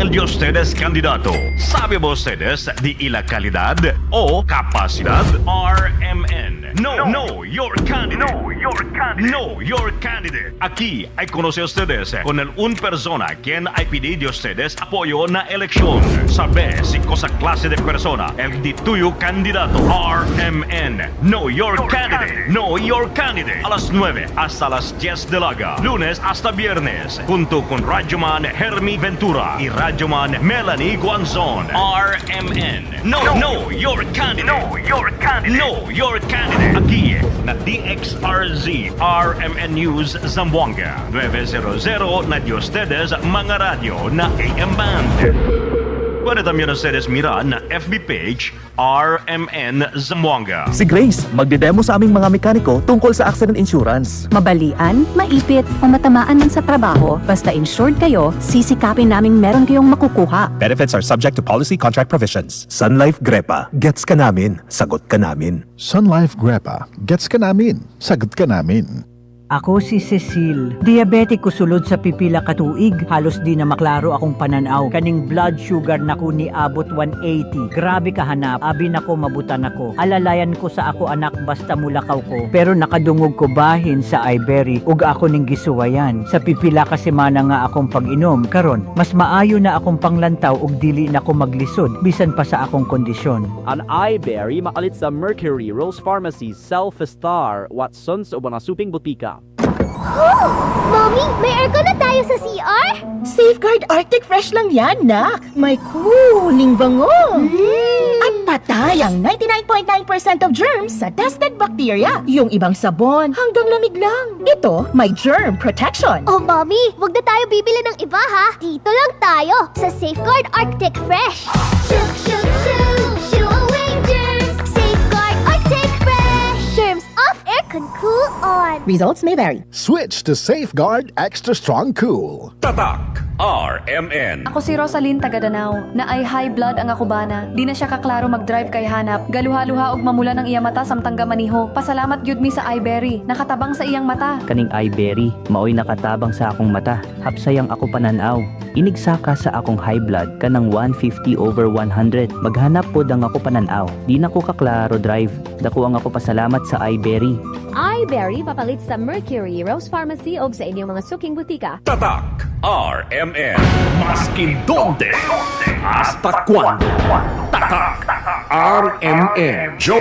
el de ustedes candidato. ¿Sabe ustedes de la calidad o capacidad? RMN. No, your candidate. No, your candidate. Aquí hay conoce ustedes con el un persona quien hay pedido ustedes apoyo na eleksyon. Sabe si cosa clase de persona el di tuyo candidato. RMN. No, your candidate. No, your candidate. A las 9 hasta las 10 de la lunes hasta viernes, junto con Radyoman Hermie Ventura y Radyoman Melanie Guanzon. RMN. No, your candidate. No, your candidate. Aquí na DXRZ RMN News Zamboanga 900 na de ustedes mga radio na AM band. Puede también ustedes mirar na FB page RMN Zamboanga. Si Grace, magdedemo sa aming mga mekaniko tungkol sa accident insurance. Mabalian, maipit, o matamaan man sa trabaho, basta insured kayo, sisikapin naming meron kayong makukuha. Benefits are subject to policy contract provisions. Sun Life Grepa, gets ka namin, sagot ka namin. Sun Life Grepa, gets ka namin, sagot ka namin. Ako si Cecil. Diabetiko sulod sa pipila katuig. Halos di na maklaro akong pananaw. Kaning blood sugar nako ni abot 180. Grabe kahanap. Abi nako mabutan ako. Alalayan ko sa ako anak basta mulakaw ko. Pero nakadungog ko bahin sa Ibery. Ug ako ning gisuwayan. Sa pipila ka semana nga akong pag-inom. Karon, mas maayo na akong panglantaw ug dili na ko maglisod. Bisan pa sa akong kondisyon. An Ibery makalit sa Mercury Rose Pharmacy Self-Star Watsons o Banasuping Butika. Mommy, may aircon na tayo sa CR? Safeguard Arctic Fresh lang yan, nak. May cooling bango. At patay ang 99.9% of germs sa tested bacteria. Yung ibang sabon, hanggang lamig lang. Ito, may germ protection. Oh, Mommy, wag na tayo bibili ng iba ha. Dito lang tayo sa Safeguard Arctic Fresh. Shook, shook, shook, shoo away germs. Safeguard Arctic Fresh. Germs off, aircon cool on. Results may vary. Switch to Safeguard Extra Strong Cool. Tatak RMN. Ako si Rosalyn Tagadanao, na ay high blood ang akubana. Di na siya kaklaro mag-drive kay hanap. Galuha-luha og mamula ng iya mata samtang gamaniho. Pasalamat gyud mi sa Ibery, nakatabang sa iyang mata. Kaning Ibery, maoy nakatabang sa akong mata. Hapsayang ako pananaw. Inigsaka sa akong high blood kanang 150/100. Maghanap pod ang ako pananaw. Di na ko kaklaro drive. Dako ang ako pasalamat sa Ibery. Ibery papalit sa Mercury Rose Pharmacy o sa inyong mga suking butika. Tatak RMN. Maskin donde hasta cuando. Tatak RMN.